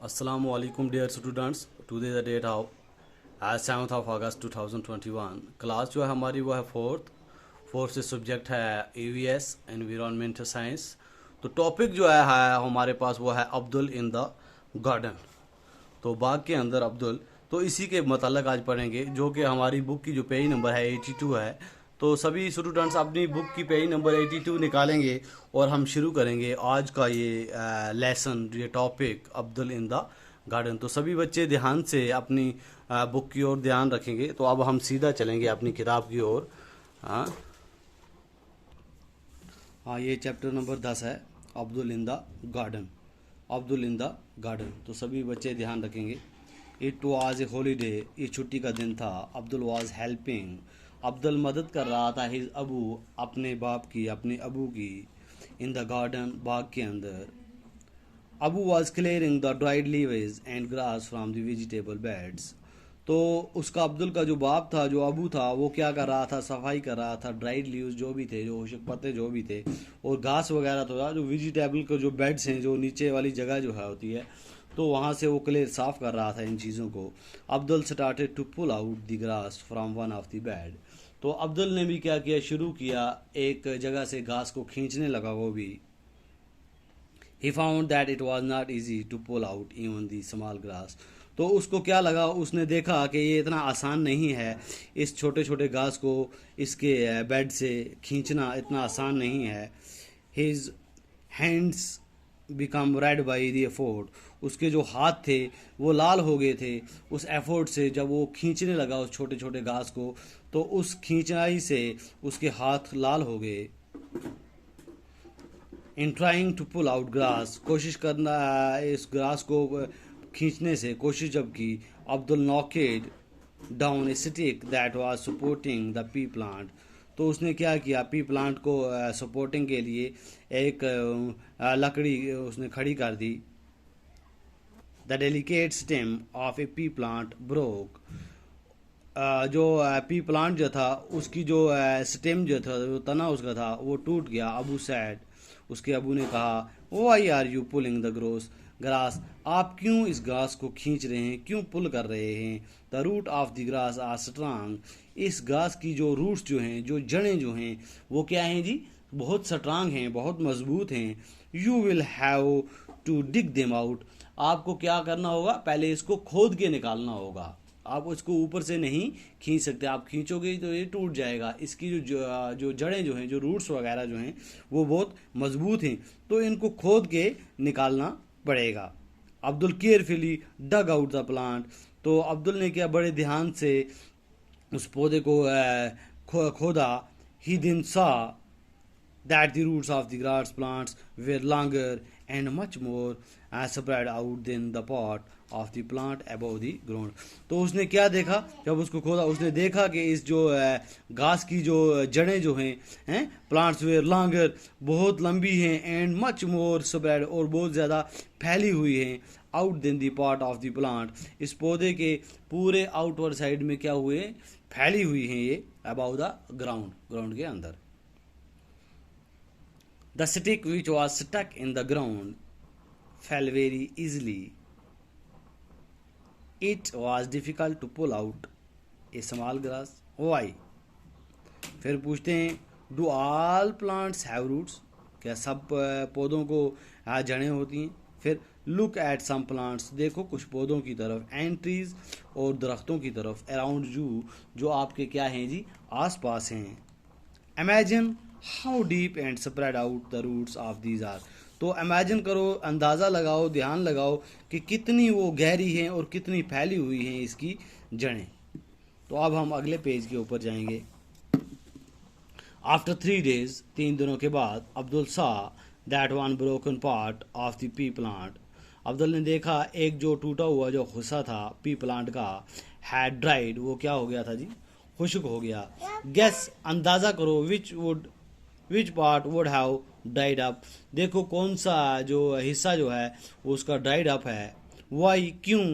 Assalamu alaikum dear students. Today the date of 7th of August 2021. Class जो है हमारी वो है फोर्थ से सब्जेक्ट है EVS एनवायरमेंटल साइंस। तो टॉपिक जो है हमारे पास वो है अब्दुल इन द गार्डन, तो बाग के अंदर अब्दुल। तो इसी के मतलब आज पढ़ेंगे, जो कि हमारी बुक की जो पेज नंबर है 82 है। तो सभी स्टूडेंट्स अपनी बुक की पेज नंबर 82 निकालेंगे और हम शुरू करेंगे आज का ये लेसन, ये topic Abdul in the garden. तो सभी बच्चे ध्यान से अपनी बुक की ओर ध्यान रखेंगे। तो अब हम सीधा चलेंगे अपनी किताब की ओर। हाँ हाँ, ये चैप्टर नंबर 10 है, Abdul in the garden. Abdul in the garden, तो सभी बच्चे ध्यान रखेंगे। इट वाज ए हॉलीडे, ये छुट्टी का दिन था। अब्दुल वाज हेल्पिंग, अब्दुल मदद कर रहा था हिज अबू, अपने बाप की, अपने अबू की। इन द गार्डन, बाग के अंदर। Abu was clearing the dried leaves and grass from the vegetable beds. तो उसका अब्दुल का जो बाप था, जो अबू था, वो क्या कर रहा था? सफाई कर रहा था। ड्राइड लीव्स जो भी थे, जो खुशक पत्ते जो भी थे, और घास वगैरह तो था, जो वेजिटेबल के जो बेड्स हैं, जो नीचे वाली जगह जो है होती है, तो वहाँ से वो क्लियर साफ कर रहा था इन चीज़ों को। Abdul started to pull out the grass from one of the bed. तो अब्दुल ने भी क्या किया? शुरू किया, एक जगह से घास को खींचने लगा वो भी। He found that it was not easy to pull out even the small grass. तो उसको क्या लगा? उसने देखा कि ये इतना आसान नहीं है, इस छोटे छोटे घास को इसके बेड से खींचना इतना आसान नहीं है। His hands become red by the effort. उसके जो हाथ थे वो लाल हो गए थे उस एफर्ट से। जब वो खींचने लगा उस छोटे छोटे घास को, तो उस खींचनाई से उसके हाथ लाल हो गए। In trying to pull out grass, कोशिश करना इस ग्रास को खींचने से कोशिश जब की, Abdul knocked down a stick that was supporting the pea plant. तो उसने क्या किया? पी प्लांट को सपोर्टिंग के लिए एक लकड़ी उसने खड़ी कर दी। The delicate stem of a pea plant broke. जो पी प्लांट जो था उसकी जो स्टेम जो था, जो तना उसका था, वो टूट गया। अबू सैड, उसके अबू ने कहा, why are you pulling the grass, आप क्यों इस घास को खींच रहे हैं, क्यों पुल कर रहे हैं? The root of the grass are strong, इस घास की जो रूट्स जो हैं, जो जड़ें जो हैं, वो क्या हैं जी? बहुत स्ट्रांग हैं, बहुत मजबूत हैं। You will have to dig them out, आपको क्या करना होगा? पहले इसको खोद के निकालना होगा। आप उसको ऊपर से नहीं खींच सकते, आप खींचोगे तो ये टूट जाएगा। इसकी जो जड़ें जो हैं, जो रूट्स वगैरह जो हैं, वो बहुत मजबूत हैं, तो इनको खोद के निकालना पड़ेगा। Abdul carefully dug out the plant, तो अब्दुल ने क्या? बड़े ध्यान से उस पौधे को खोदा। ही दिन सा that the roots of the grass plants were longer and much more spread out than the part of the plant above the ground. तो उसने क्या देखा? जब उसको खोदा, उसने देखा कि इस जो घास की जो जड़ें जो हैं प्लांट्स वेयर लॉन्गर, बहुत लंबी हैं, एंड मच मोर स्प्रेड, और बहुत ज़्यादा फैली हुई हैं, out then the part of the plant, इस पौधे के पूरे आउटवर्ड साइड में क्या हुए? फैली हुई हैं ये, अबाउ द ग्राउंड, ग्राउंड के अंदर। The stick which was stuck in the ground fell very easily. It was difficult to pull out a small grass. Why? फिर पूछते हैं, Do all plants have roots? क्या सब पौधों को जड़ें होती हैं? फिर लुक एट सम प्लांट्स, देखो कुछ पौधों की तरफ, एंड ट्रीज, और दरख्तों की तरफ, अराउंड यू, जो आपके क्या हैं जी? आस पास हैं। Imagine how deep and spread out the roots of these are, तो इमेजिन करो, अंदाज़ा लगाओ, ध्यान लगाओ कि कितनी वो गहरी हैं और कितनी फैली हुई हैं इसकी जड़ें। तो अब हम अगले पेज के ऊपर जाएंगे। आफ्टर 3 days, 3 दिनों के बाद, अब्दुल सा that one broken part of the pea plant, Abdul ने देखा एक जो टूटा हुआ जो हिस्सा था पी प्लांट का, हैड ड्राइड, वो क्या हो गया था जी? खुश्क हो गया। गैस, अंदाज़ा करो, which part would have dried up, देखो कौन सा जो हिस्सा जो है वो उसका ड्राइड अप है। वाई, क्यों?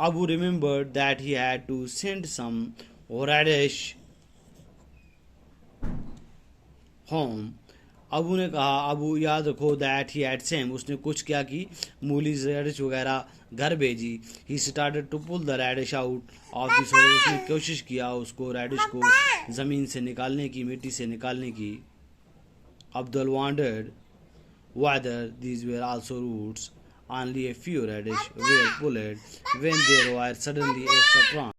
Abu remembered that he had to send some radish home, Abu ने कहा, अबू याद रखो, दैट ही एट सेम, उसने कुछ क्या की, मूली रेडिश वगैरह घर भेजी। He started to pull the radish out of the soil, उसने कोशिश किया उसको रेडिश को ज़मीन से निकालने की, मिट्टी से निकालने की। Abdul wondered whether these were also roots. Only a few radish were pulled when there were suddenly a surprise.